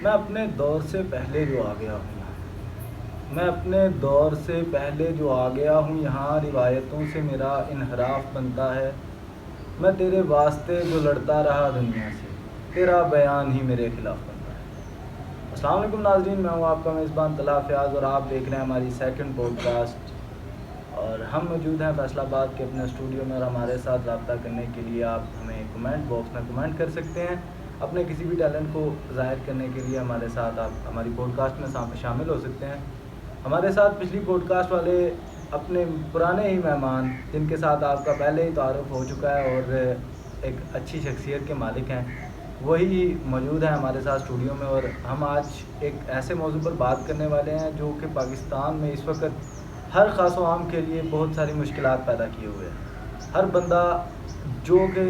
मैं अपने दौर से पहले जो आ गया हूँ मैं अपने दौर से पहले जो आ गया हूँ यहाँ रिवायतों से मेरा इन्हराफ बनता है। मैं तेरे वास्ते जो लड़ता रहा दुनिया से, तेरा बयान ही मेरे खिलाफ बनता है। अस्सलाम वालेकुम नाज़रीन, मैं हूँ आपका मेज़बान तला फ़याज़ और आप देख रहे हैं हमारी सेकंड पॉडकास्ट। और हम मौजूद हैं फैसलाबाद के अपने स्टूडियो में और हमारे साथ रब्ता करने के लिए आप हमें कमेंट बॉक्स में कमेंट कर सकते हैं। अपने किसी भी टैलेंट को ज़ाहिर करने के लिए हमारे साथ आप हमारी पॉडकास्ट में शामिल हो सकते हैं। हमारे साथ पिछली पॉडकास्ट वाले अपने पुराने ही मेहमान जिनके साथ आपका पहले ही तारुफ हो चुका है और एक अच्छी शख्सियत के मालिक हैं, वही मौजूद हैं हमारे साथ स्टूडियो में। और हम आज एक ऐसे मौजू पर बात करने वाले हैं जो कि पाकिस्तान में इस वक्त हर ख़ास व आम के लिए बहुत सारी मुश्किलात पैदा किए हुए हैं। हर बंदा जो कि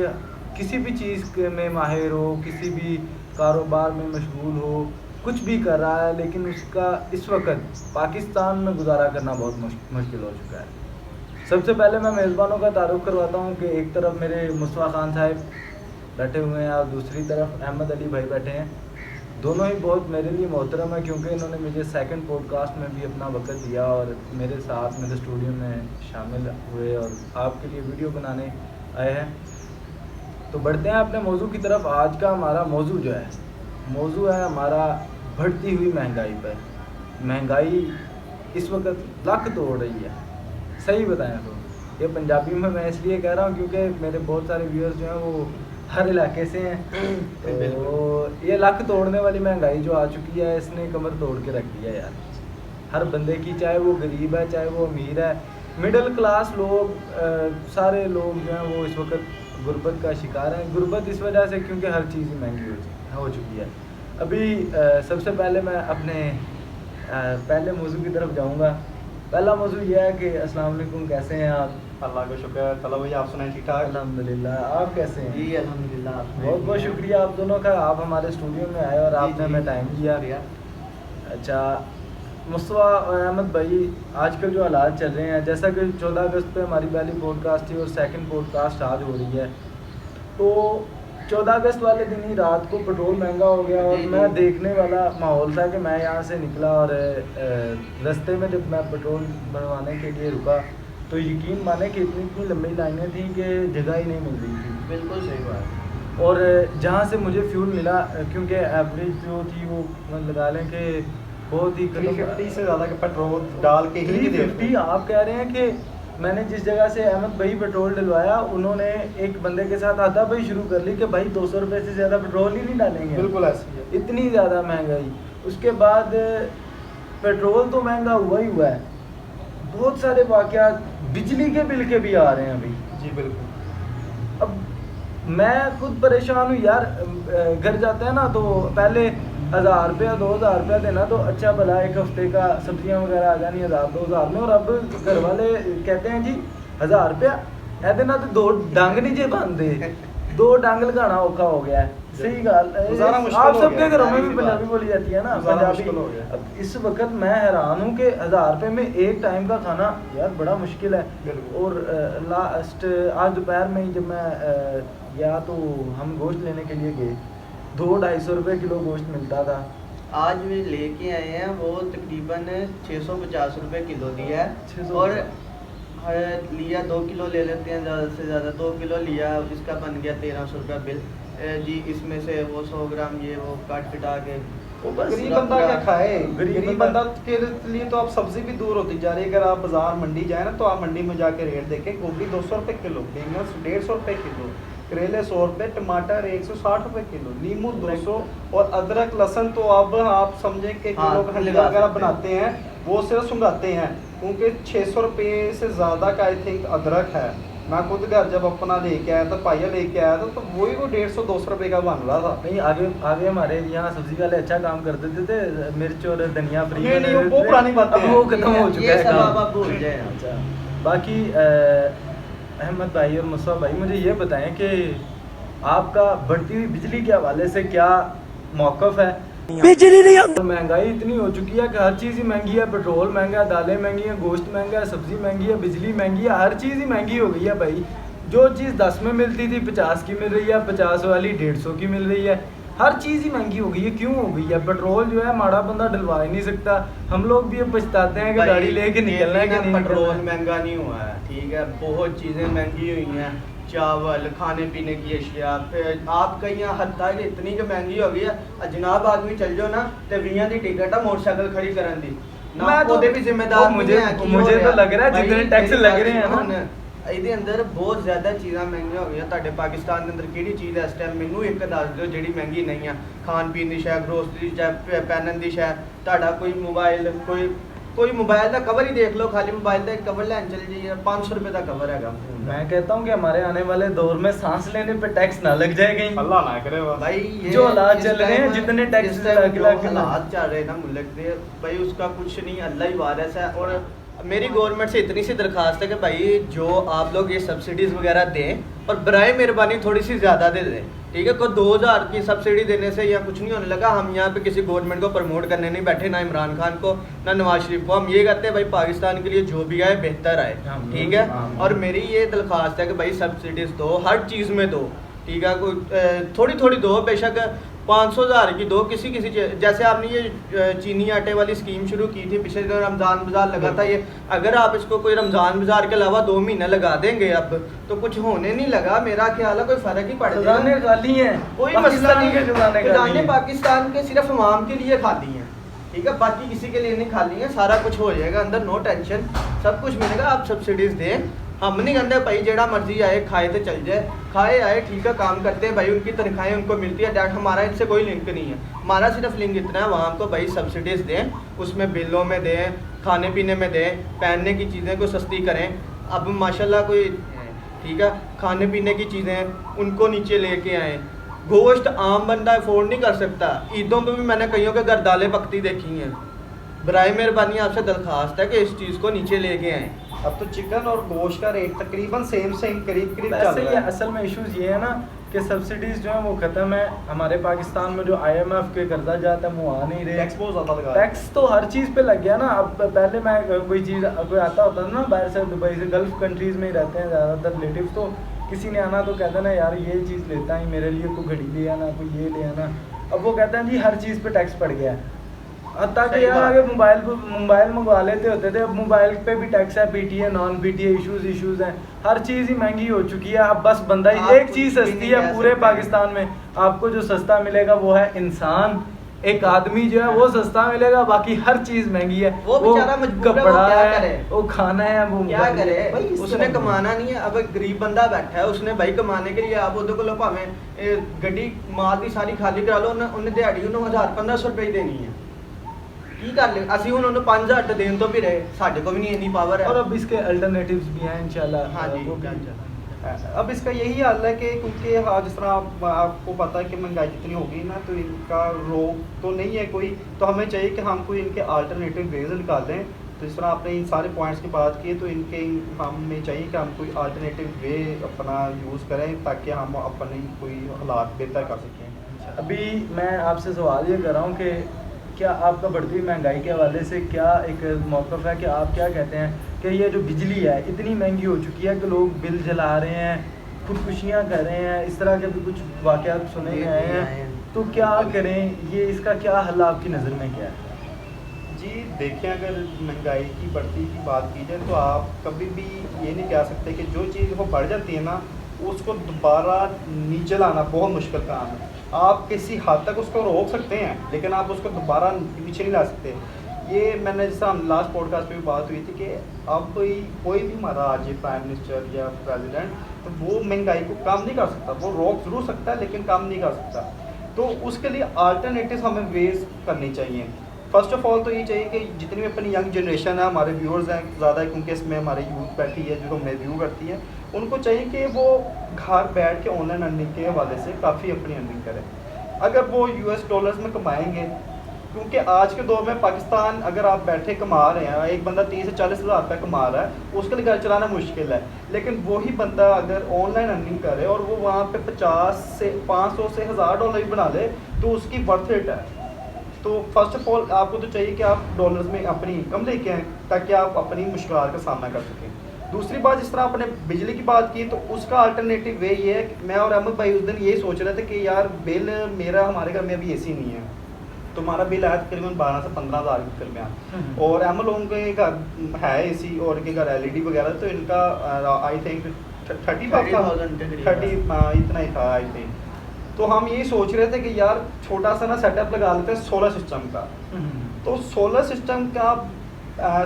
किसी भी चीज़ में माहिर हो, किसी भी कारोबार में मशगूल हो, कुछ भी कर रहा है, लेकिन उसका इस वक्त पाकिस्तान में गुजारा करना बहुत मुश्किल हो चुका है। सबसे पहले मैं मेज़बानों का तारुफ करवाता हूँ कि एक तरफ मेरे मुस्तफ़ा खान साहब बैठे हुए हैं और दूसरी तरफ अहमद अली भाई बैठे हैं। दोनों ही बहुत मेरे लिए मोहतरम है क्योंकि इन्होंने मुझे सेकंड पॉडकास्ट में भी अपना वक्त दिया और मेरे साथ मेरे स्टूडियो में शामिल हुए और आपके लिए वीडियो बनाने आए हैं। तो बढ़ते हैं अपने मौजू की तरफ। आज का हमारा मौजू है हमारा बढ़ती हुई महंगाई पर। महंगाई इस वक्त लक तोड़ रही है, सही बताएं तो। ये पंजाबी में मैं इसलिए कह रहा हूँ क्योंकि मेरे बहुत सारे व्यूअर्स जो हैं वो हर इलाके से हैं। तो ये लक तोड़ने वाली महंगाई जो आ चुकी है, इसने कमर तोड़ के रख दिया यार हर बंदे की, चाहे वो गरीब है चाहे वो अमीर है। मिडिल क्लास लोग सारे लोग जो हैं वो इस वक्त गुर्बत का शिकार हैं। गुर्बत इस वजह से क्योंकि हर चीज़ ही महंगी हो चुकी है। अभी सबसे पहले मैं अपने पहले मौजू की तरफ जाऊंगा। पहला मौजू यह है कि अस्सलाम वालेकुम, कैसे हैं आप? अल्लाह का शुक्र है। तला भाई आप सुनाए ठीक ठाक? अल्हम्दुलिल्लाह, आप कैसे हैं? जी अल्हम्दुलिल्लाह। बहुत बहुत शुक्रिया आप दोनों का, आप हमारे स्टूडियो में आए और आपने हमें टाइम दिया। अच्छा मुस्तफ़ा और अहमद भाई, आजकल जो हालात चल रहे हैं, जैसा कि 14 अगस्त पे हमारी पहली पॉडकास्ट थी और सेकंड पॉडकास्ट आज हो रही है, तो 14 अगस्त वाले दिन ही रात को पेट्रोल महंगा हो गया और मैं देखने वाला माहौल था कि मैं यहाँ से निकला और रास्ते में जब मैं पेट्रोल भरवाने के लिए रुका तो यकीन माने कि इतनी लंबी लाइनें थी कि जगह ही नहीं मिल रही थी। बिल्कुल सही बात। और जहाँ से मुझे फ्यूल मिला, क्योंकि एवरेज जो थी वो लगा लें कि बहुत ही 350 से ज़्यादा के पेट्रोल डाल के ही 350 आप कह रहे हैं कि मैंने जिस जगह से अहमद भाई पेट्रोल डलवाया, उन्होंने एक बंदे के साथ हाथापाई शुरू कर ली कि भाई 200 रुपये से ज़्यादा पेट्रोल ही नहीं डालेंगे। बिल्कुल ऐसी है, इतनी ज़्यादा महंगाई। उसके बाद पेट्रोल तो महंगा हुआ ही हुआ है, बहुत सारे वाक़यात बिजली के बिल के भी आ रहे हैं अभी। जी बिल्कुल। अब मैं खुद परेशान हूँ यार। घर जाते हैं ना तो पहले 1000 रुपया 2000 रुपया देना तो अच्छा भला एक हफ्ते का सब्जियां वगैरह आ जानी 1000-2000 में, और अब घर वाले कहते हैं जी 1000 रुपया ऐ देना तो 2 डंग नहीं जे बनते, 2 डंग लगाना औखा हो गया है। सही गाल, आप सबके घरों में भी पंजाबी बोली जाती है ना, पंजाबी। अब इस वक्त मैं हैरान हूँ कि 1000 रुपये में एक टाइम का खाना यार बड़ा मुश्किल है। और लास्ट आज दोपहर में ही जब मैं गया तो हम गोश्त लेने के लिए गए, 200-250 रुपये किलो गोश्त मिलता था। आज भी लेके आए हैं, वो तकरीबन 650 रुपये किलो दिया है। और लिया 2 किलो ले लेते हैं, ज़्यादा से ज़्यादा 2 किलो लिया, इसका बन गया 1300 रुपये बिल जी। इसमें से वो 100 ग्राम ये वो काट पिटा के गरीब बंदा क्या खाए? गरीब बंदा के लिए तो आप सब्जी भी दूर होती जा रही है। अगर आप बाजार मंडी जाए ना तो आप मंडी में जाके रेट देखें, गोभी 200 रुपये किलो, बैंगन 150 रुपये किलो, करेले 100 रुपये, टमाटर 160 रुपये किलो, नींबू 200, और अदरक लहसुन तो अब आप समझें कि जो लोग हलवा वगैरह बनाते हैं वो सिर्फ सुंघाते हैं, क्योंकि 600 रुपये से ज़्यादा का आई थिंक अदरक है। मैं खुद घर जब अपना लेके आया था, पाया लेके आया था, तो वही वो 150-200 रुपये का बन रहा था। नहीं, आगे हमारे यहाँ सब्जी वाले अच्छा काम कर देते थे, मिर्च और धनिया फ्री। नहीं वो पुरानी बातें हैं, वो खत्म हो चुका है काम। आप भूल जाए। अच्छा, बाकी अहमद भाई और मुस्तफ़ा भाई, मुझे ये बताएं कि आपका बढ़ती हुई बिजली के हवाले से क्या मौक़िफ़ है? बिजली नहीं तो महंगाई इतनी हो चुकी है कि हर चीज़ ही महंगी है। पेट्रोल महंगा है, दालें महंगी हैं, गोश्त महंगा है, सब्ज़ी महंगी है, बिजली महंगी है, हर चीज़ ही महंगी हो गई है भाई। जो चीज़ 10 में मिलती थी 50 की मिल रही है, 50 वाली 150 की मिल रही है। हर चीज़ ही महंगी हो गई है। क्यों हो गई है? पेट्रोल जो है माड़ा बंदा डलवा ही नहीं सकता। हम लोग भी अब पछताते हैं कि भाई, गाड़ी लेके निकलना है कि नहीं पेट्रोल निकलना है। महंगा नहीं हुआ है, ठीक है, बहुत चीज़ें महंगी हुई हैं, चावल, खाने पीने की अशिया, फिर आपका यहाँ हद तक इतनी जो महंगी हो गई है। जनाब आदमी चल जाओ ना तो 20 की टिकट है मोटरसाइकिल खड़ी करन दी ना, मैं तो- ਉਹਦੇ भी जिम्मेदार वो नहीं है कि मुझे हो तो रहा। लग रहा है भाई, जितने टैक्स मेरी लग बात रहे हैं सुनो ना, ਇਹਦੇ ਅੰਦਰ ਬਹੁਤ ਜ਼ਿਆਦਾ ਚੀਜ਼ਾਂ ਮਹਿੰਗੀਆਂ ਹੋ ਗਈਆਂ। ਤੁਹਾਡੇ ਪਾਕਿਸਤਾਨ ਦੇ ਅੰਦਰ ਕਿਹੜੀ ਚੀਜ਼ ਹੈ ਇਸ ਟਾਈਮ ਮੈਨੂੰ ਇੱਕ ਦੱਸ ਦਿਓ ਜਿਹੜੀ ਮਹਿੰਗੀ ਨਹੀਂ ਆ। ਖਾਣ ਪੀਣ ਦੀ ਸ਼ੈ, ਗਰੋਸਰੀ, ਚਾਹੇ ਪਹਿਨਣ ਦੀ ਸ਼ੈ, ਤੁਹਾਡਾ ਕੋਈ ਮੋਬਾਈਲ, ਕੋਈ मोबाइल का कवर ही देख लो, खाली मोबाइल का एक कवर लैन चल जाइए, 500 रुपए का कवर है। मैं कहता हूँ कि हमारे आने वाले दौर में सांस लेने पे टैक्स ना लग जाए कहीं। अल्लाह ना करे बस। भाई ये जो हालात इस चल रहे हैं, टाइम- जितने टैक्स इस टाइम लग- जो लग- हालात चल रहे हैं ना मुल्क के, भाई उसका कुछ नहीं, अल्लाह ही वारिस है। और मेरी गवर्नमेंट से इतनी सी दरखास्त है कि भाई जो आप लोग ये सब्सिडीज़ वगैरह दें, और बराए मेहरबानी थोड़ी सी ज़्यादा दे दें, ठीक है। कोई 2000 की सब्सिडी देने से या कुछ नहीं होने लगा। हम यहाँ पे किसी गवर्नमेंट को प्रमोट करने नहीं बैठे, ना इमरान खान को ना नवाज शरीफ को। हम ये कहते हैं भाई पाकिस्तान के लिए जो भी आए बेहतर आए, ठीक है। और मेरी ये दरख्वास्त है कि भाई सब्सिडीज़ दो, हर चीज़ में दो, ठीक है। कोई थोड़ी थोड़ी दो, बेशक 500,000 की दो, किसी जैसे आपने ये चीनी आटे वाली स्कीम शुरू की थी पिछले दिनों, रमज़ान बाज़ार लगा था ये। अगर आप इसको कोई रमज़ान बाज़ार के अलावा 2 महीने लगा देंगे अब, तो कुछ होने नहीं लगा। मेरा ख्याल है कोई फ़र्क ही पड़ खजाने जाएगा। खाली हैं, कोई मसला नहीं के खजाने खाली खजाने हैं। पाकिस्तान के सिर्फ अवाम के लिए खाली हैं, ठीक है, बाकी किसी के लिए नहीं खाली है। सारा कुछ हो जाएगा अंदर, नो टेंशन, सब कुछ मिलेगा। आप सब्सिडीज़ दें, हम नहीं कहते भाई जेड़ा मर्जी आए खाए तो चल जाए, खाए आए ठीक है, काम करते हैं भाई, उनकी तनख्वाहें उनको मिलती है, डैट हमारा इनसे कोई लिंक नहीं है। हमारा सिर्फ लिंक इतना है, वहाँ को भाई सब्सिडीज़ दें, उसमें बिलों में दें, खाने पीने में दें, पहनने की चीज़ें को सस्ती करें। अब माशाल्लाह कोई, ठीक है, खाने पीने की चीज़ें उनको नीचे लेके आएँ। गोश्त आम बंदा अफोर्ड नहीं कर सकता। ईदों पे भी मैंने कईयों के घर दालें पकती देखी हैं। बराए मेहरबानी आपसे दरख्वास्त है कि इस चीज़ को नीचे लेके आएँ। अब तो चिकन और गोश्त का रेट तकरीबन सेम करीब चल वैसे रहा ये है। असल में इश्यूज ये है ना कि सब्सिडीज जो है वो खत्म है। हमारे पाकिस्तान में जो IMF के कर्जा जाता है वो आ नहीं रहे। टैक्स बहुत ज़्यादा लगा है। टैक्स तो हर चीज़ पे लग गया ना। अब पहले मैं कोई चीज़ कोई आता होता था ना बाहर से, दुबई से, गल्फ कंट्रीज़ में ही रहते हैं ज़्यादातर रिलेटिव, तो किसी ने आना तो कहते ना यार ये चीज़ लेता है मेरे लिए, कोई घड़ी ले आना, कोई ये ले आना। अब वो कहते हैं जी हर चीज़ पे टैक्स पड़ गया है। हत्ता कि सही यार बात। अगर मोबाइल मंगवा लेते होते थे, अब मोबाइल पे भी टैक्स है, PTA नॉन PTA इश्यूज हैं, हर चीज़ ही महंगी हो चुकी है। अब बस बंदा आप ही एक कुछ चीज़ भी सस्ती नहीं है कह पूरे सकते। पाकिस्तान में, आपको जो सस्ता मिलेगा वो है इंसान। एक आदमी जो है वो सस्ता मिलेगा, बाकी हर चीज़ महंगी है। वो बेचारा मजबूर है, वो कपड़ा क्या है, करे? वो खाना है, वो क्या करे भाई इस उसने तरह- कमाना नहीं है। अब एक गरीब बंदा बैठा है, उसने भाई कमाने के लिए आप ਉਹਦੇ ਕੋਲੋਂ ਭਾਵੇਂ ਗੱਡੀ ਮਾਲ ਦੀ ਸਾਰੀ ਖਾਲੀ ਕਰਾ ਲਓ, ਉਹਨੇ ਦਿਹਾੜੀ ਉਹਨੂੰ 1000-1500 ਰੁਪਏ ਹੀ ਦੇਣੀ ਹੈ। ਕੀ ਕਰ ਲੈ ਅਸੀਂ ਹੁਣ ਉਹਨੂੰ 5000 ਤੇ ਦੇਣ ਤੋਂ ਵੀ ਰਹੇ, ਸਾਡੇ ਕੋਲ ਵੀ ਨਹੀਂ ਇੰਨੀ ਪਾਵਰ ਹੈ। और अब इसके अल्टरनेटिव्स भी हैं इंशाल्लाह। हाँ जी, वो भी- अब इसका यही हल है कि क्योंकि हाँ जिस तरह आपको पता है कि महंगाई जितनी होगी ना, तो इनका रोक तो नहीं है कोई, तो हमें चाहिए कि हम कोई इनके अल्टरनेटिव वेज निकालें। तो जिस तरह आपने इन सारे पॉइंट्स की बात की, तो इनके हमें चाहिए कि हम कोई अल्टरनेटिव वे अपना यूज़ करें ताकि हम अपनी कोई हालात बेहतर कर सकें। अभी मैं आपसे सवाल ये कर रहा हूँ कि क्या आपका बढ़ती हुई महंगाई के हवाले से क्या एक मौक़िफ़ है कि आप क्या कहते हैं कि ये जो बिजली है इतनी महंगी हो चुकी है कि लोग बिल जला रहे हैं, खुदकुशियाँ कर रहे हैं, इस तरह के भी कुछ वाक़यात सुने में आए हैं, तो क्या करें? ये इसका क्या हल आपकी नज़र में क्या है? जी देखें, अगर महंगाई की बढ़ती की बात की जाए तो आप कभी भी ये नहीं कह सकते कि जो चीज़ वो बढ़ जाती है ना उसको दोबारा नीचे लाना बहुत मुश्किल काम है। आप किसी हद तक उसको रोक सकते हैं लेकिन आप उसको दोबारा पीछे नहीं ला सकते। ये मैंने जैसा हम लास्ट पॉडकास्ट पे भी बात हुई थी कि अब कोई भी हमारा आज प्राइम मिनिस्टर या प्रेसिडेंट तो वो महंगाई को कम नहीं कर सकता, वो रोक ज़रूर सकता है लेकिन कम नहीं कर सकता। तो उसके लिए अल्टरनेटिव हमें वेज करनी चाहिए। फर्स्ट ऑफ ऑल तो ये चाहिए कि जितनी भी अपनी यंग जनरेशन है, हमारे व्यूअर्स हैं ज़्यादा, क्योंकि इसमें हमारी यूथ बैठी है जो हमें व्यू करती है, उनको चाहिए कि वो घर बैठ के ऑनलाइन अर्निंग के हवाले से काफ़ी अपनी अर्निंग करें। अगर वो US डॉलर्स में कमाएंगे, क्योंकि आज के दौर में पाकिस्तान अगर आप बैठे कमा रहे हैं, एक बंदा 30 से 40 हज़ार रुपये कमा रहा है, उसके लिए घर चलाना मुश्किल है। लेकिन वही बंदा अगर ऑनलाइन अर्निंग करे और वो वहाँ पे 50 से 500 से 1000 डॉलर भी बना ले तो उसकी वर्थ इट है। तो फर्स्ट ऑफ ऑल आपको तो चाहिए कि आप डॉलर्स में अपनी इनकम लेके आएँ ताकि आप अपनी मुश्किलात का सामना कर सकें। दूसरी बात, जिस तरह आपने बिजली की बात की, तो उसका अल्टरनेटिव वे ये है कि मैं और अहमद भाई उस दिन यही सोच रहे थे कि यार बिल मेरा, हमारे घर में अभी एसी नहीं है, तो हमारा बिल आया तकरीबन 12 से 15 हज़ार के दरमियान। और अहमद लोगों के घर है एसी और इनके घर एलईडी वगैरह, तो इनका आई थिंक 30 इतना ही था आई थिंक। तो हम यही सोच रहे थे कि यार छोटा सा ना सेटअप लगा लेते हैं सोलर सिस्टम का। तो सोलर सिस्टम का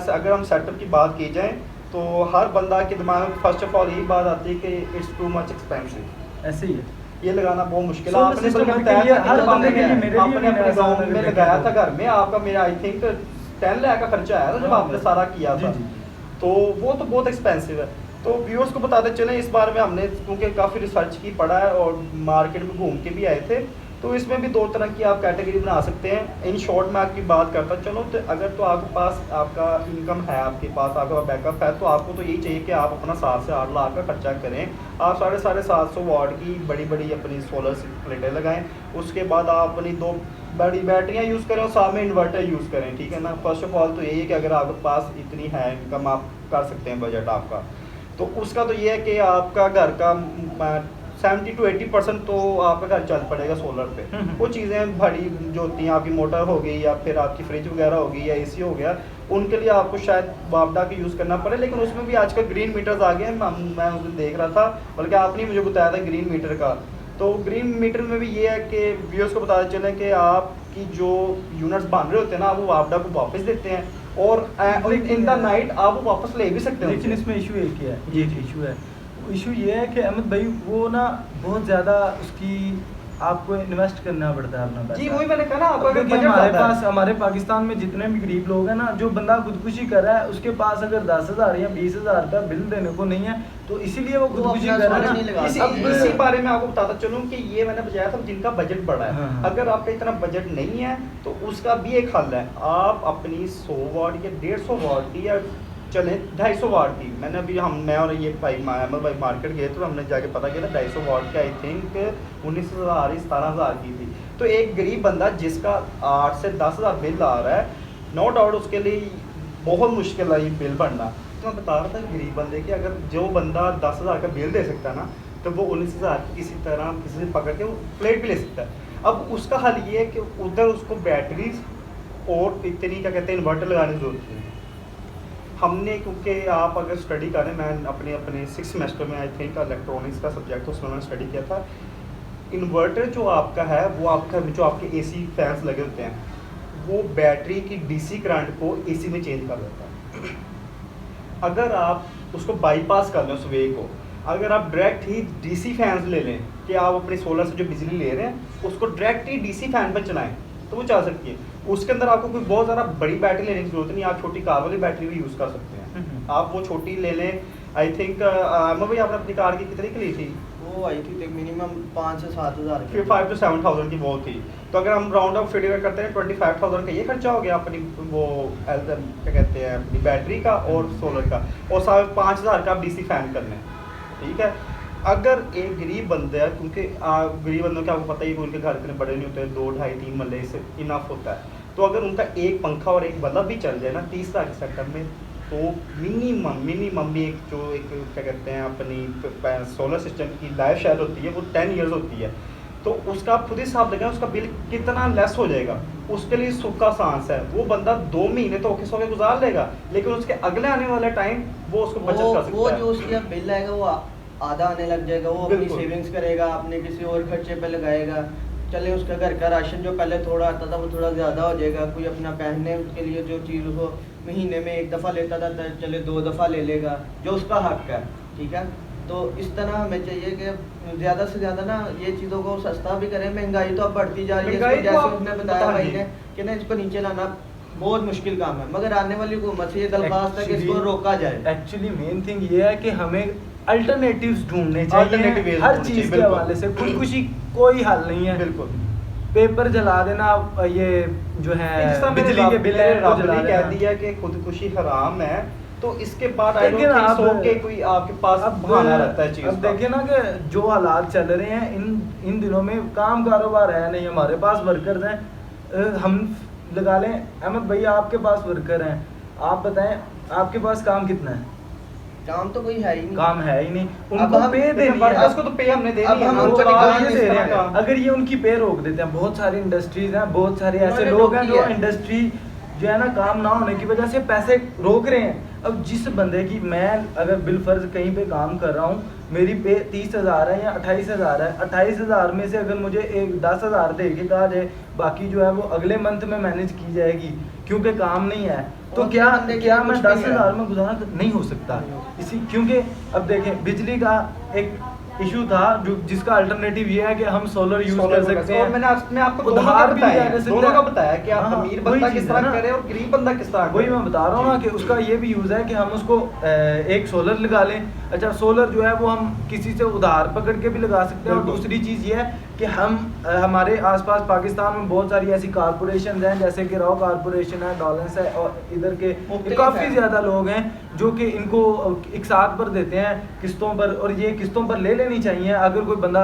अगर हम सेटअप की बात की जाए तो हर बंदा के दिमाग में फर्स्ट ऑफ ऑल यही बात आती है कि इट्स टू मच एक्सपेंसिव। ऐसे ही है, ये लगाना बहुत मुश्किल है। Solar आपने system बल्कि के लिए बताया था हर जब बंदे के लिए, मेरे लिए आपने भी अपने ऐसा गाँव अगर में देखा लगाया तो। था घर में, आपका मेरा आई थिंक 10 लाख का खर्चा आया था जब हाँ, आपने सारा किया जी, था। जी। तो वो तो बहुत एक्सपेंसिव है। तो व्यूअर्स को बताते चले, इस बारे में हमने क्योंकि काफ़ी रिसर्च की, पढ़ा है और मार्केट में घूम के भी आए थे, तो इसमें भी 2 तरह की आप कैटेगरी बना सकते हैं। इन शॉर्ट मैं आपकी बात करता चलो, तो अगर तो आपके पास आपका इनकम है, आपके पास आपका बैकअप है, तो आपको तो यही चाहिए कि आप अपना 7 से 8 लाख का खर्चा करें। आप 750 वाट की बड़ी बड़ी अपनी सोलर प्लेटें लगाएं, उसके बाद आप अपनी 2 बड़ी बैटरियां यूज़ करें और साथ में इन्वर्टर यूज़ करें, ठीक है ना। फर्स्ट ऑफ ऑल तो यही है कि अगर आपके पास इतनी है इनकम, आप कर सकते हैं बजट आपका, तो उसका तो ये है कि आपका घर का 70 to 80% तो आपका घर चल पड़ेगा सोलर पे। वो चीज़ें बड़ी जो होती हैं, आपकी मोटर हो गई या फिर आपकी फ्रिज वगैरह हो गई या एसी हो गया, उनके लिए आपको शायद वापडा के यूज़ करना पड़े, लेकिन उसमें भी आजकल ग्रीन मीटर्स आ गए हैं। मैं उस दिन देख रहा था, बल्कि आपने मुझे बताया था ग्रीन मीटर का। तो ग्रीन मीटर में भी ये है कि व्यूअर्स को बताते चलें कि आपकी जो यूनिट्स बन रहे होते हैं ना, वो वापडा को वापस देते हैं और इन द नाइट आप वो वापस ले भी सकते हैं। लेकिन इसमें इशू एक ही है, ये इशू है, इशू ये है कि अहमद भाई वो ना बहुत ज़्यादा उसकी आपको इन्वेस्ट करना पड़ता है अपना पैसा। जी वही मैंने कहा ना, आपका अगर क्योंकि बजट हमारे ज़्यादा है। पास, हमारे पाकिस्तान में जितने भी गरीब लोग हैं ना, जो बंदा खुदकुशी कर रहा है, उसके पास अगर 10,000 या 20,000 रुपया बिल देने को नहीं है, तो इसीलिए वो खुदकुशी कर रहा है ना। इसी बारे में आपको बताता चलूँ कि ये मैंने बताया था जिनका बजट बड़ा है। हाँ। अगर आपका इतना बजट नहीं है तो उसका भी एक हल है। आप अपनी 100 वाट या 150 वाट की या चले 250 वाट की, मैंने अभी मैं और ये भाई अहमद भाई मार्केट गए तो हमने जाके पता किया था 250 वाट की आई थिंक 19,000 या 17,000 की थी। तो एक गरीब बंदा जिसका 8 से 10,000 बिल आ रहा है, नो डाउट उसके लिए बहुत मुश्किल है ये बिल भरना। तो मैं बता रहा था गरीब बंदे कि अगर जो बंदा 10,000 का बिल दे सकता है ना, तो वो 19,000 की किसी तरह किसी से पकड़ के वो प्लेट भी ले सकता है। अब उसका हल ये है कि उधर उसको बैटरीज और इतनी क्या कहते हैं इन्वर्टर लगाने की जरूरत है। हमने क्योंकि आप अगर स्टडी करें, मैं अपने 6 सेमेस्टर में आई थिंक इलेक्ट्रॉनिक्स का सब्जेक्ट उसमें मैंने स्टडी किया था। इन्वर्टर जो आपका है वो आपका जो आपके एसी फैंस लगे होते हैं, वो बैटरी की डीसी करंट को एसी में चेंज कर देता है। अगर आप उसको बाईपास कर लें उस वे को, अगर आप डायरेक्ट ही डीसी फैंस ले लें कि आप अपनी सोलर से जो बिजली ले रहे हैं उसको डायरेक्ट ही डीसी फैन पर चलाएं, तो वो चल सकती है। उसके अंदर आपको कोई बहुत ज़्यादा बड़ी बैटरी लेने की जरूरत नहीं, आप छोटी कार वाली बैटरी भी यूज़ कर सकते हैं। आप वो छोटी ले लें। आई थिंक भाई आपने अपनी कार की कितनी की ली थी? वो आई थी तक मिनिमम 5 से 7,000 की, 5 to 7,000 की वो थी। तो अगर हम राउंड ऑफ फिगर करते हैं 25,000 का ये खर्चा हो गया अपनी वो क्या कहते हैं अपनी बैटरी का और सोलर का, और 5,000 का आप डीसी फैन कर लें, ठीक है। अगर एक गरीब बंदा है, क्योंकि गरीब बंदों के आपको पता ही है कि उनके घर इतने बड़े नहीं होते हैं, 2, 2.5, 3 मरले से इनफ होता है। तो अगर उनका एक पंखा और एक बल्ब भी चल जाए ना 30,000 के सेटअप में, तो मिनिमम भी एक क्या कहते हैं अपनी सोलर सिस्टम की लाइफ शायद होती है वो 10 ईयर्स होती है। तो उसका आप खुद ही हिसाब लगाएं उसका बिल कितना लेस हो जाएगा। उसके लिए सुख का सांस है, वो बंदा 2 महीने तो औखे सौखे गुजार लेगा, लेकिन उसके अगले आने वाले टाइम वो उसको बचत कर सकता है। वो जो उसका बिल आएगा वो आधा आने लग जाएगा, वो अपनी सेविंग्स करेगा, अपने किसी और खर्चे पे लगाएगा। चले उसका घर का राशन जो पहले थोड़ा आता था वो थोड़ा ज़्यादा हो जाएगा, कोई अपना पहनने के लिए जो चीज़ वो महीने में 1 दफ़ा लेता था चले 2 दफ़ा ले लेगा, जो उसका हक है, ठीक है। तो इस तरह हमें चाहिए कि ज़्यादा से ज़्यादा ना ये चीज़ों को सस्ता भी करें। महंगाई तो अब बढ़ती जा रही है, जैसे उसने बताया भाई ने कि ना इसको नीचे लाना बहुत मुश्किल काम है, मगर आने वाली हुकूमत से ये दरख्वास्त है कि इसको रोका जाए। एक्चुअली मेन थिंग ये है कि हमें अल्टरनेटिव्स ढूंढने चाहिए हर चीज़ के हवाले से। खुदकुशी कोई हल नहीं है। बिल्कुल पेपर जला देना, ये जो है बिजली के बिल है वो जला कह देना। दिया कि खुदकुशी हराम है, तो इसके बाद लेकिन आप के कोई आपके पास बहाना रहता है चीज़ अब देखिए ना कि जो हालात चल रहे हैं इन दिनों में, काम कारोबार है नहीं, हमारे पास वर्कर्स हैं। हम लगा लें अहमद भैया आपके पास वर्कर हैं, आप बताएं आपके पास काम कितना है? काम तो कोई है ही नहीं। काम है ही नहीं, अब उनको हम पे देनी है। वर्कर्स को तो पे हमने देनी अब है, हम वो उनको चला निकाल रहे हैं नहीं इस दे तरह रहे का। हैं। अगर ये उनकी पे रोक देते हैं, बहुत सारी इंडस्ट्रीज हैं, बहुत सारे ऐसे उन्होंने लोग हैं रोकी जो है। इंडस्ट्री जो है ना काम ना होने की वजह से पैसे रोक रहे हैं। अब जिस बंदे की, मैं अगर बिलफर्ज कहीं पे काम कर रहा हूँ, मेरी पे 30,000 है या 28,000 है, 28,000 में से अगर मुझे एक 10,000 दे के कहा जाए बाकी जो है वो अगले मंथ में मैनेज की जाएगी क्योंकि काम नहीं है, तो और क्या बंदे के क्या लिए मैं कुछ नहीं 10,000 है। में गुजारा नहीं हो सकता। इसी क्योंकि अब देखें, बिजली का एक इशू था जो जिसका अल्टरनेटिव ये है कि हम सोलर यूज कर सकते हैं। और मैंने आपको दोनों का उधार भी बताया लिया जा सकता दोनों है। का बताया कि आप हाँ, अमीर वही बंदा चीज़ किस है तरह ना। करे और गरीब बंदा किस तरह वही करे। मैं बता रहा हूँ ना कि उसका ये भी यूज़ है कि हम उसको एक सोलर लगा लें। अच्छा, सोलर जो है वो हम किसी से उधार पकड़ के भी लगा सकते हैं। और बिल्कुल। दूसरी चीज़ ये है कि हम हमारे आसपास पाकिस्तान में बहुत सारी ऐसी कारपोरेशन हैं, जैसे कि राव कारपोरेशन है, डॉलेंस है, और इधर के मुख्तलिफ काफ़ी हैं। ज़्यादा लोग हैं जो कि इनको एक साथ पर देते हैं किस्तों पर, और ये किस्तों पर ले लेनी चाहिए। अगर कोई बंदा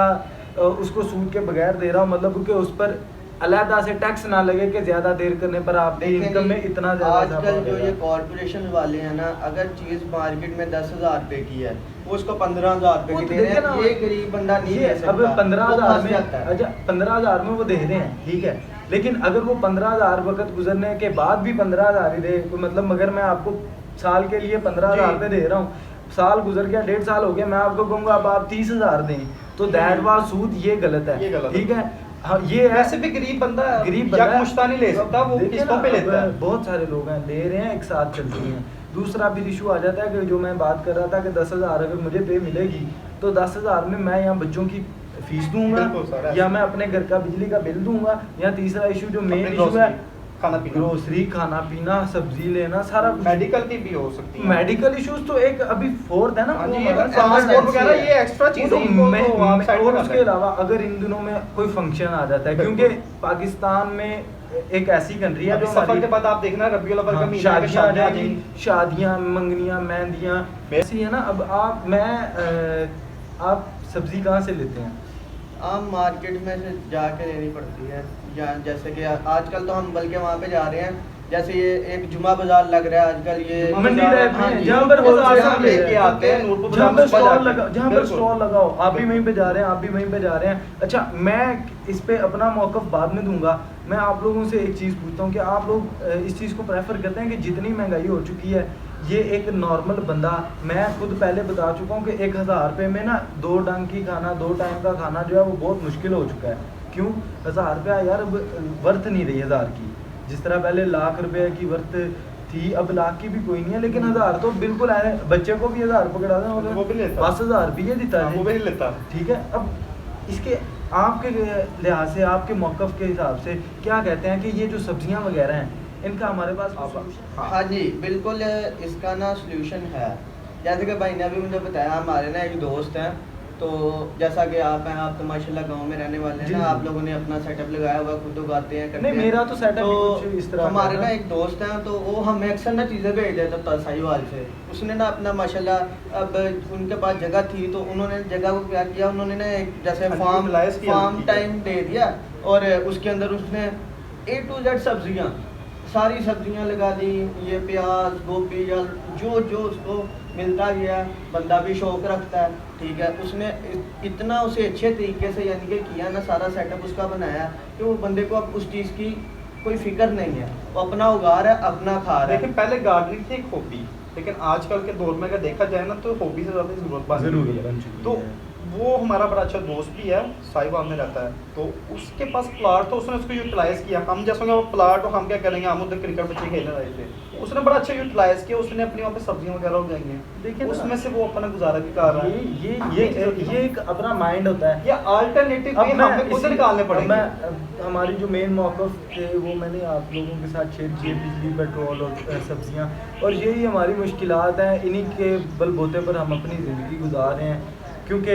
उसको सूद के बगैर दे रहा हो, मतलब कि उस पर अलहदा से टैक्स ना लगे कि ज्यादा देर करने पर आपकी देखें इनकम जी, में इतना ज्यादा आजकल इजाफा जो होगा। ये कॉर्पोरेशन वाले हैं ना, अगर चीज मार्केट में 10,000 रुपए की है, वो उसको 15,000 रुपए वो की तो दे रहे देखे ना, हैं। ये गरीब बंदा नहीं ये दे सकता। अब 15,000 वो फंस में, जाता है। अच्छा 15,000 में वो दे रहे हैं, ठीक है, लेकिन अगर वो 15,000 वक्त गुजरने के बाद भी 15,000 ही दे, तो मतलब मगर मैं आपको साल के लिए 15,000 जी। रुपये दे रहा हूँ, साल गुजर गया, 1.5 साल हो गया, मैं आपको कहूँगा अब आप 30,000 दें, तो दैट वाज सूद, ये गलत ये है, गलत है। ठीक है। हाँ, ये है वैसे भी गरीब बंदा गरीब यकमुश्ता नहीं ले सकता, वो देखिए किस्तों ना, पे अब लेता है। बहुत सारे लोग हैं ले रहे हैं, एक साथ चलती हैं। दूसरा भी इशू आ जाता है कि जो मैं बात कर रहा था कि 10,000 अगर मुझे पे मिलेगी तो 10,000 में मैं यहाँ बच्चों की फीस बिल्कुल सर, दूंगा ऐसे। या मैं अपने घर का बिजली का बिल दूंगा, या तीसरा इशू जो मेन अपनी इशू है, grocery, खाना पीना, ग्रोसरी, खाना पीना, सब्जी लेना, सारा कुछ। मेडिकल की भी हो सकती है। मेडिकल इश्यूज तो एक अभी फोर्थ है ना, हाँ वो जी, ये तो हमारा ट्रांसपोर्ट emergency वगैरह है। ये एक्स्ट्रा वो चीजें तो इनको मैं- तो आप मैं- साइड और में उसके रख लें। अलावा अगर इन दिनों में कोई फंक्शन आ जाता है, बिल्कुल। क्योंकि पाकिस्तान में एक ऐसी कंट्री है अभी जो सफर हमारी के बाद आप देखना रबीउल अव्वल का हाँ, महीना है, शादियाँ आ शादियाँ आ जाएंगी, जाएंगी। शादियाँ, मंगनियाँ, मेहंदियाँ ऐसी है ना। अब आप सब्जी कहाँ से लेते हैं? आम मार्केट में से जाके लेनी पड़ती है। जैसे कि आजकल तो हम बल्कि वहाँ पे जा रहे हैं, जैसे ये एक जुमा बाजार लग रहा है आजकल, ये मंडी बाजार, टाइप हाँ में जी, जहाँ पर नूरपुर बाजार wholesale से हम में लेके आते हैं, नूरपुर जहाँ बाजार पर में स्टॉल जाके। लगा, जहाँ पर बिल्कुल। स्टॉल लगाओ, आप भी बिल्कुल। वहीं पे जा रहे हैं, आप भी वहीं पे जा रहे हैं। अच्छा, मैं इस पे अपना मौक़िफ़ बाद में दूंगा। मैं आप लोगों से एक चीज़ पूछता हूँ कि आप लोग इस चीज़ को प्रेफर करते हैं कि जितनी महंगाई हो चुकी है, ये एक नॉर्मल बंदा, मैं खुद पहले बता चुका हूँ कि 1,000 रुपये में ना 2 डंग की खाना, 2 टाइम का खाना जो है वो बहुत मुश्किल हो चुका है। क्यों? 1,000 रुपया यार अब वर्थ नहीं रही 1,000 की, जिस तरह पहले लाख रुपए की वर्थ थी, अब लाख की भी कोई नहीं है, लेकिन 1,000 तो बिल्कुल है। बच्चे को भी 1,000 पकड़ा दें, वो भी लेता। 5,000 रुपये देता हाँ, वो है, भी लेता। ठीक है। अब इसके आपके लिहाज से, आपके मौक़िफ़ के हिसाब से क्या कहते हैं कि ये जो सब्जियां वगैरह हैं, इनका हमारे पास कोई solution है? हाँ जी, बिल्कुल इसका ना सॉल्यूशन है। जैसे कि भाई ने अभी मुझे बताया, हमारे ना एक दोस्त हैं, तो जैसा कि आप हैं, आप तो माशाल्लाह गांव में रहने वाले हैं जी, ना, जी। आप लोगों ने अपना सेटअप लगाया हुआ, खुद उगाते हैं, करते नहीं, हैं। मेरा तो सेटअप तो कुछ इस तरह का हमारे है ना ना। एक दोस्त हैं, तो वो हमें अक्सर ना चीज़ें भेज देता था साहिवाल से। उसने ना अपना माशाल्लाह, अब उनके पास जगह थी, तो उन्होंने जगह को क्या किया, उन्होंने ना एक जैसे हाँ, फार्म utilize किया, फार्म ठीक है। टाइम दे दिया, और उसके अंदर उसने A to Z सब्जियाँ, सारी सब्जियां लगा दी, ये प्याज, गोभी, या जो जो उसको मिलता गया, बंदा भी शौक रखता है, ठीक है। उसने इतना उसे अच्छे तरीके से यानी कि किया ना, सारा सेटअप उसका बनाया कि वो बंदे को अब उस चीज़ की कोई फिक्र नहीं है, वो अपना उगा रहा है, अपना खा रहा है। देखिए पहले गार्डनिंग थी एक हॉबी, लेकिन आजकल के दौर में अगर देखा जाए ना तो हॉबी से ज़्यादा ज़रूरत बन ज़रूरत चुकी है। बन चुकी तो है। वो हमारा बड़ा अच्छा दोस्त भी है, साहिवाल में रहता है, तो उसके पास प्लाट था, उसने उसको यूटिलाइज किया। हम जैसे वो प्लाट, हम क्या करेंगे, हम उधर क्रिकेट बच्चे खेलने रहे थे, उसने बड़ा अच्छा यूटिलाइज किया, उसने अपनी वहाँ पे सब्जियाँ वगैरह उगाई हैं, देखिए ना, उसमें से वो अपना गुजारा भी कर रहा है। ये एक अपना माइंड होता है। ये अल्टरनेटिव अब वे मैं हमें खुद इसी- निकालने अब पड़ेंगे। मैं हमारी जो मेन मौक़िफ़ थे वो मैंने आप लोगों के साथ शेयर किए, बिजली, पेट्रोल और सब्जियां, और यही हमारी मुश्किलात हैं। इन्हीं के बलबूते पर हम अपनी ज़िंदगी गुजार रहे हैं, क्योंकि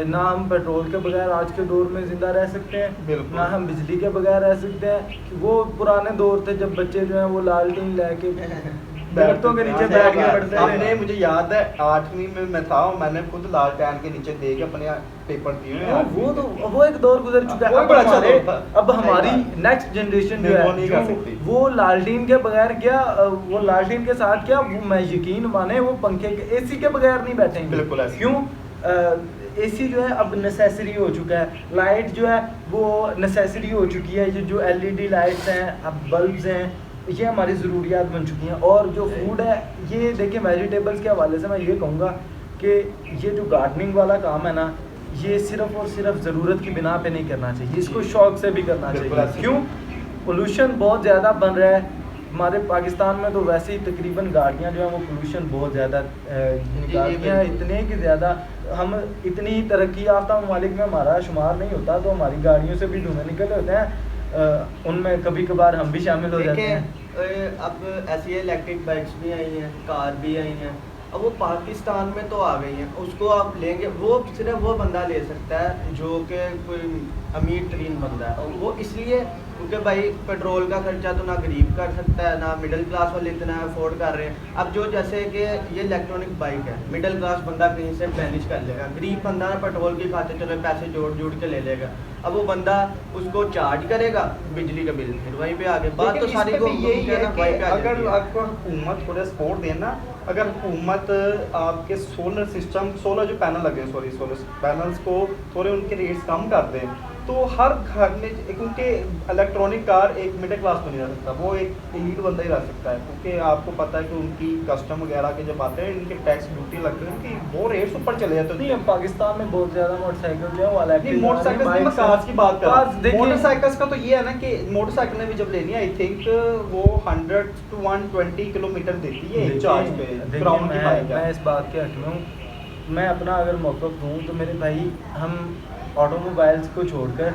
ना हम पेट्रोल के बगैर आज के दौर में ज़िंदा रह सकते हैं, बिल्कुल। ना हम बिजली के बगैर रह सकते हैं। वो पुराने दौर थे जब बच्चे जो हैं वो लालटीन लेके दरख्तों के नीचे बैठ के पढ़ते हमने थे। मुझे याद है 8वीं में मैं था और मैंने खुद लालटेन के नीचे दे के अपने पेपर दिए हुए हैं। वो एक दौर गुजर चुका है। वो अब बड़ा अच्छा हमारे दौर था। अब हमारी सही बात। नेक्स्ट जनरेशन जो वो नहीं कर है सकती। वो लालटीन के बगैर क्या वो लालटीन के साथ क्या वो मैं यकीन माने वो पंखे के एसी के बगैर नहीं बैठेंगे। बिल्कुल ऐसे। क्यों? एसी जो है अब नेसेसरी हो चुका है, लाइट जो है वो नेसेसरी हो चुकी है, जो एलईडी लाइट्स हैं, अब बल्ब्स हैं, ये हमारी ज़रूरियात बन चुकी हैं। और जो फूड है ये देखिए वेजिटेबल्स के हवाले से मैं ये कहूँगा कि ये जो गार्डनिंग वाला काम है ना ये सिर्फ और सिर्फ ज़रूरत की बिना पे नहीं करना चाहिए, इसको शौक से भी करना बिल्कुल चाहिए। ऐसे। क्यों? पोल्यूशन बहुत ज़्यादा बन रहा है हमारे पाकिस्तान में, तो वैसे ही तकरीबन गाड़ियाँ जो हैं वो पोल्यूशन बहुत ज़्यादा निकालती हैं, इतने कि ज़्यादा हम इतनी तरक्की याफ्ता ममालिक में हमारा शुमार नहीं होता, तो हमारी गाड़ियों से भी धुएँ निकल होते हैं, उनमें कभी कभार हम भी शामिल हो जाते हैं। देखिए अब ऐसी इलेक्ट्रिक बाइक्स भी आई हैं, कार भी आई हैं, अब वो पाकिस्तान में तो आ गई हैं, उसको आप लेंगे वो सिर्फ वो बंदा ले सकता है जो कि कोई अमीर तरीन बंदा है। और वो इसलिए क्योंकि भाई पेट्रोल का खर्चा तो ना गरीब कर सकता है, ना मिडिल क्लास वाले इतना अफोर्ड कर रहे हैं। अब जो जैसे कि ये इलेक्ट्रॉनिक बाइक है, मिडिल क्लास बंदा कहीं से मैनेज कर लेगा, गरीब बंदा ना पेट्रोल की खाते चलो पैसे जोड़ के ले लेगा। अब वो बंदा उसको चार्ज करेगा बिजली का बिल, फिर वहीं पे आगे बात तो लेकिन सारी इसमें को भी यही है कि वहीं पे आ अगर जाती है। आपको हुकूमत थोड़ा सपोर्ट देना, अगर हुकूमत आपके सोलर सिस्टम, सोलर जो पैनल लगे हैं, सोलर पैनल्स को थोड़े उनके रेट्स कम कर दें, तो हर घर में, क्योंकि इलेक्ट्रॉनिक कार एक मिडिल क्लास में नहीं रह सकता, वो एक एलीट बंदा ही रह सकता है, क्योंकि आपको पता है कि उनकी कस्टम वगैरह के जब आते हैं इनके टैक्स ड्यूटी लगते हैं, उनकी वो रेट्स ऊपर चले जाते नहीं, हैं। अब पाकिस्तान में बहुत ज्यादा मोटरसाइकिल जो है वो इलेक्ट्रिक नहीं, मोटरसाइकिल की मैं कार्स की बात कर रहा हूँ। मोटरसाइकिल्स का तो ये है ना कि मोटरसाइकिल ने भी जब लेनी है आई थिंक वो 100 to 120 किलोमीटर देती है चार्ज पे, ग्राउंड की बाइक मैं है। इस बात के हक में हूँ। मैं अपना अगर मौक़िफ़ दूँ तो मेरे भाई हम ऑटोमोबाइल्स को छोड़कर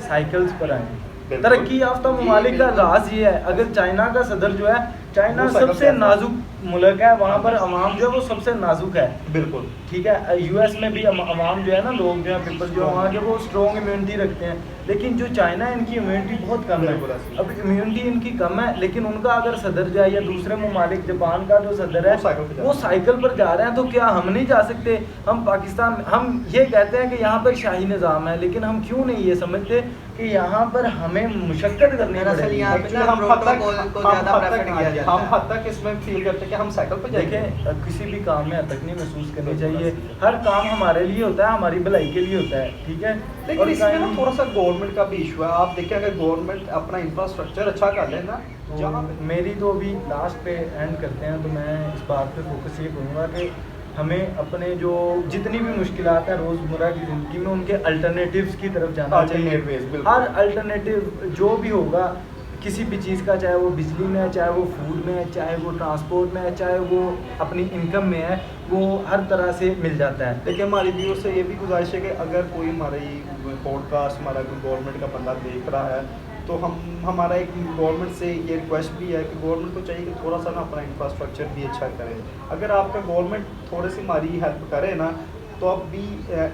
साइकिल्स पर आए। बिल्कुल। तरक्की याफ्ता जी, ममालिक का बिल्कुल। राज ये है, अगर चाइना का सदर जो है, चाइना वो साइकिल सबसे पे आता है। नाजुक मुल्क है, वहाँ पर अवाम जो है वो सबसे नाजुक है। बिल्कुल। ठीक है, यूएस में भी अवाम जो है ना, लोग जो है पीपल जो है वहाँ के वो स्ट्रॉन्ग इम्यूनिटी रखते हैं, लेकिन जो चाइना है इनकी इम्यूनिटी बहुत कम बिल्कुल है। ऐसे। अब इम्यूनिटी इनकी कम है, लेकिन उनका अगर सदर जाए या दूसरे ममालिक, जापान का जो सदर है वो साइकिल पे जा वो रहा है। साइकिल पर जा रहे हैं, तो क्या हम नहीं जा सकते? हम पाकिस्तान में हम ये कहते हैं कि यहाँ पर शाही निज़ाम है, लेकिन हम क्यों नहीं ये समझते कि यहाँ पर हमें मुशक्कत करनी दरअसल पड़ेगी। यहाँ पे Actually ना हम हद तक प्रोटोकॉल को ज़्यादा प्रेफर किया जाता हम है। हद तक इसमें फील करते हैं कि हम साइकिल पे जाएंगे। देखें, किसी भी काम में हद तक नहीं महसूस करनी चाहिए, हर काम हमारे लिए होता है, हमारी भलाई के लिए होता है, ठीक है। लेकिन और इसमें ना कहीं- थोड़ा सा गवर्नमेंट का भी इशू है। आप देखें अगर गवर्नमेंट अपना इंफ्रास्ट्रक्चर अच्छा कर ले ना, जहाँ पे तो मेरी तो अभी लास्ट पे एंड करते हैं, तो मैं इस बात पे फोकस ये करूँगा कि हमें अपने जो जितनी भी मुश्किलात हैं रोज़मर्रा की ज़िंदगी में, उनके अल्टरनेटिव्स की तरफ जाना चाहिए। Alternate ways, बिल्कुल। हर अल्टरनेटिव जो भी होगा किसी भी चीज़ का, चाहे वो बिजली में है, चाहे वो फूड में है, चाहे वो ट्रांसपोर्ट में है, चाहे वो अपनी इनकम में है, वो हर तरह से मिल जाता है। देखिए हमारी व्यूअर से ये भी गुजारिश है कि अगर कोई हमारी पॉडकास्ट हमारा कोई गवर्नमेंट का बंदा देख रहा है, तो हमारा एक गवर्नमेंट से ये रिक्वेस्ट भी है कि गवर्नमेंट को चाहिए कि थोड़ा सा ना अपना इंफ्रास्ट्रक्चर भी अच्छा करे। अगर आपका गवर्नमेंट थोड़ी सी हमारी हेल्प करे ना, तो अब भी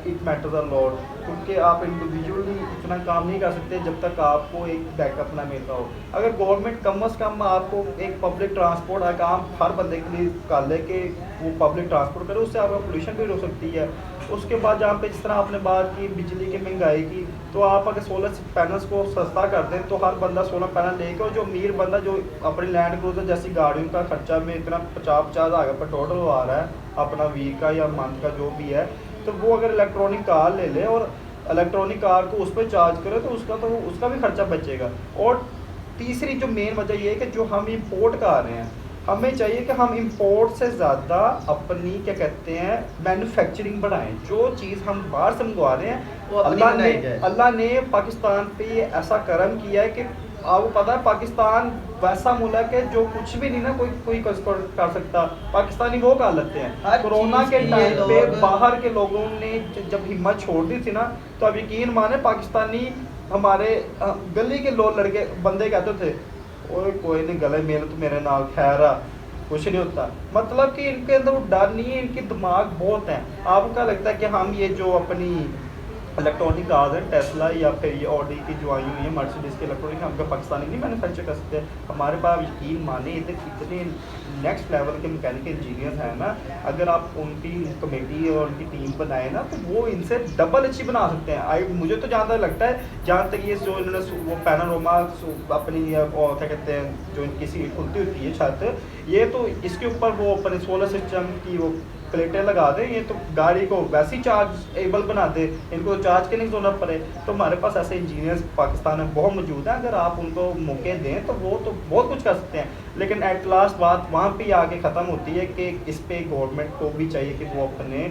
इट मैटर्स अ लॉट, क्योंकि आप इंडिविजुअली इतना काम नहीं कर सकते जब तक आपको एक बैकअप ना मिलता हो। अगर गवर्नमेंट कम अज़ कम आपको एक पब्लिक ट्रांसपोर्ट का काम हर बंदे के लिए कर ले कि वो पब्लिक ट्रांसपोर्ट करे, उससे आपका पोल्यूशन भी रोक सकती है। उसके बाद जहाँ पे जिस तरह आपने बात की बिजली की महंगाई की, तो आप अगर सोलर पैनल्स को सस्ता कर दें तो हर बंदा सोलर पैनल लेके, और जो अमीर बंदा जो अपनी लैंड क्रूजर जैसी गाड़ियों का खर्चा में इतना 50-50 हज़ार का पेट्रोल आ रहा है अपना वीक का या मंथ का जो भी है, तो वो अगर इलेक्ट्रॉनिक कार ले ले और इलेक्ट्रॉनिक कार को उस पर चार्ज करे तो उसका भी खर्चा बचेगा। और तीसरी जो मेन वजह ये है कि जो हम इंपोर्ट कर रहे हैं, हमें चाहिए कि हम इंपोर्ट से ज़्यादा अपनी क्या कहते हैं मैन्युफैक्चरिंग बढ़ाएं। जो चीज़ हम बाहर से मंगवा रहे हैं, वो अपनी बनाई जाए। अल्लाह ने पाकिस्तान पे ये ऐसा करम किया है कि आपको पता है पाकिस्तान वैसा मुल्क है जो कुछ भी नहीं ना कोई कर सकता। पाकिस्तानी वो कर लेते हैं। हर कोरोना चीज़ के के लिए टाइम पे लोग- बाहर के लोगों ने जब हिम्मत छोड़ दी थी ना, तो अब यकीन माने पाकिस्तानी हमारे गली के लोग लड़के बंदे कहते थे, ओए कोई नहीं गले मेल तो मेरे नाल खैर आ, कुछ नहीं होता। मतलब कि इनके अंदर वो डर नहीं है, इनके दिमाग बहुत हैं। आपको क्या लगता है कि हम ये जो अपनी इलेक्ट्रॉनिक कार्स हैं, टेस्ला या फिर ये ऑडी की जो आई हुई है मर्सिडीज के इलेक्ट्रॉनिक, हम पाकिस्तानी नहीं मैन्युफैक्चर कर सकते। हमारे पास यकीन माने इतने नेक्स्ट लेवल के मैकेनिकल इंजीनियर्स हैं ना, अगर आप उनकी कमेटी और उनकी टीम बनाए ना तो वो इनसे डबल अच्छी बना सकते हैं। मुझे तो जहाँ तक लगता है, जहाँ तक ये जो इन्होंने वो पैनोरामा अपनी और क्या कहते हैं जो इनकी सीट खुलती होती है छत, ये तो इसके ऊपर वो अपने सोलर सिस्टम की वो प्लेटें लगा दें, ये तो गाड़ी को वैसे ही चार्ज एबल बना दे, इनको चार्ज के नहीं ज़रूरत पड़े। तो हमारे पास ऐसे इंजीनियर्स पाकिस्तान में बहुत मौजूद हैं, अगर आप उनको मौके दें तो वो तो बहुत कुछ कर सकते हैं। लेकिन एट लास्ट बात वहाँ पे आके ख़त्म होती है कि इस पे गवर्नमेंट को भी चाहिए कि वो अपने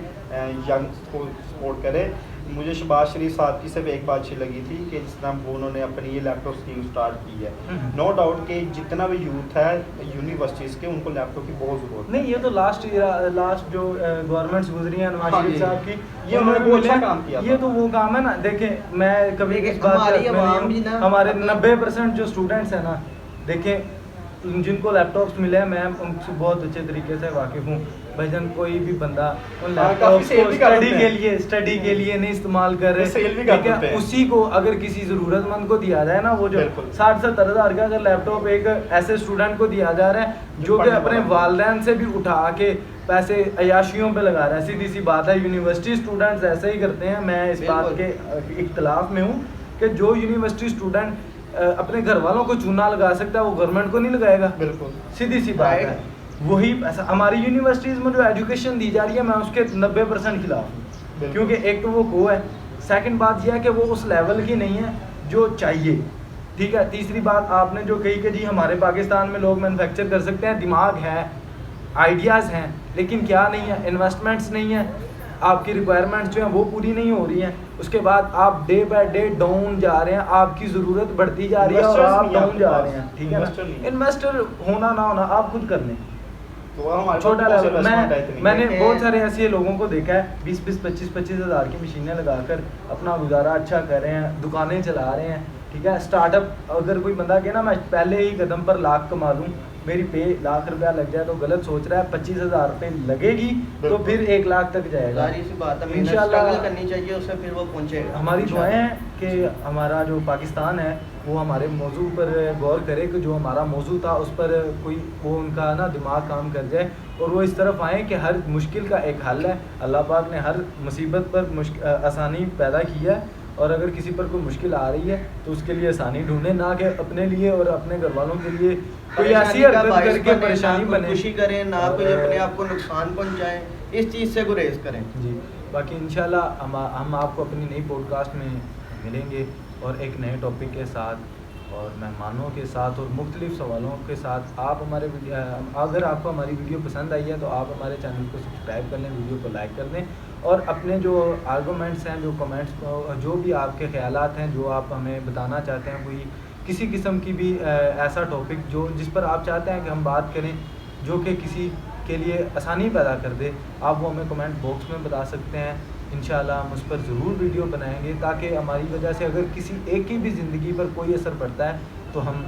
यंग को सपोर्ट करे। मुझे शहबाज शरीफ साहब की सिर्फ एक बात अच्छी लगी थी कि जिस तरह वो उन्होंने अपनी ये लैपटॉप स्कीम स्टार्ट की है, नो डाउट कि जितना भी यूथ है यूनिवर्सिटीज़ के, उनको लैपटॉप की बहुत ज़रूरत नहीं, ये तो लास्ट जो गवर्नमेंट्स गुजरी है नवाज शरीफ साहब की, ये उन्होंने बहुत अच्छा काम किया। ये तो वो काम है ना। देखें, मैं कभी इस बात हमारे 90% जो स्टूडेंट्स हैं ना, देखें जिनको लैपटॉप्स मिले हैं, मैं उनसे बहुत अच्छे तरीके से वाकिफ़ हूँ। भाईजान कोई भी बंदा उन लैपटॉप्स को स्टडी के लिए नहीं इस्तेमाल कर रहे, ठीक है, उसी को अगर किसी ज़रूरतमंद को दिया जाए ना, वो जो 60-70 हज़ार का अगर लैपटॉप एक ऐसे स्टूडेंट को दिया जा रहा है जो कि अपने वालिदैन से भी उठा के पैसे अयाशियों पे लगा रहा है, सीधी सी बात है। यूनिवर्सिटी स्टूडेंट्स ऐसे ही करते हैं। मैं इस बात के इख्तलाफ में हूँ कि जो यूनिवर्सिटी स्टूडेंट अपने घर वालों को चूना लगा सकता है, वो गवर्नमेंट को नहीं लगाएगा। बिल्कुल सीधी सी बात है। वही ऐसा हमारी यूनिवर्सिटीज़ में जो एजुकेशन दी जा रही है, मैं उसके 90% खिलाफ हूँ, क्योंकि एक तो वो को है, सेकंड बात यह है कि वो उस लेवल की नहीं है जो चाहिए, ठीक है। तीसरी बात आपने जो कही कि जी हमारे पाकिस्तान में लोग मैन्युफैक्चर कर सकते हैं, दिमाग है, आइडियाज़ हैं, लेकिन क्या नहीं है, इन्वेस्टमेंट्स नहीं है, आपकी रिक्वायरमेंट्स जो हैं वो पूरी नहीं हो रही हैं। उसके बाद आप डे बाय डे डाउन जा रहे हैं, आपकी ज़रूरत बढ़ती जा रही है और आप डाउन जा रहे हैं, ठीक है ना। इन्वेस्टर होना ना होना आप खुद कर लें, छोटा लेवल। मैंने बहुत सारे ऐसे लोगों को देखा है 20-20, 25-25 हज़ार की मशीनें लगाकर अपना गुजारा अच्छा कर रहे हैं, दुकानें चला रहे हैं, ठीक है। स्टार्टअप अगर कोई बंदा कहे ना मैं पहले ही कदम पर लाख कमा लूँ, मेरी पे लाख रुपया लग जाए, तो गलत सोच रहा है। 25,000 रुपये लगेगी तो फिर 1 लाख तक जाएगा। इंशाल्लाह करनी चाहिए, उससे फिर वो पहुंचेगा। हमारी दुआएं हैं कि हमारा जो पाकिस्तान है वो हमारे मौजू पर गौर करे कि जो हमारा मौजू था उस पर कोई वो उनका ना दिमाग काम कर जाए और वो इस तरफ आए कि हर मुश्किल का एक हल है। अल्लाह पाक ने हर मुसीबत पर आसानी पैदा की है, और अगर किसी पर कोई मुश्किल आ रही है तो उसके लिए आसानी ढूंढे, ना कि अपने लिए और अपने घर वालों के लिए कोई ऐसी हरकत करके परेशानी बने, खुशी करें ना, कोई अपने आप को नुकसान पहुंचाए, इस चीज़ से गुरेज करें जी। बाकी इंशाल्लाह हम आपको अपनी नई पॉडकास्ट में मिलेंगे और एक नए टॉपिक के साथ और मेहमानों के साथ और मुख्तलिफ सवालों के साथ। आप हमारे अगर आपको हमारी वीडियो पसंद आई है तो आप हमारे चैनल को सब्सक्राइब कर लें, वीडियो को लाइक कर दें और अपने जो आर्गूमेंट्स हैं, जो कमेंट्स, जो भी आपके ख्यालात हैं, जो आप हमें बताना चाहते हैं, कोई किसी किस्म की भी ऐसा टॉपिक जो जिस पर आप चाहते हैं कि हम बात करें, जो कि किसी के लिए आसानी पैदा कर दे, आप वो हमें कमेंट बॉक्स में बता सकते हैं। इंशाल्लाह हम उस पर ज़रूर वीडियो बनाएंगे ताकि हमारी वजह से अगर किसी एक की भी ज़िंदगी पर कोई असर पड़ता है तो हम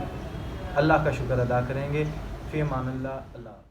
अल्लाह का शुक्र अदा करेंगे। फ़ी अमान अल्लाह।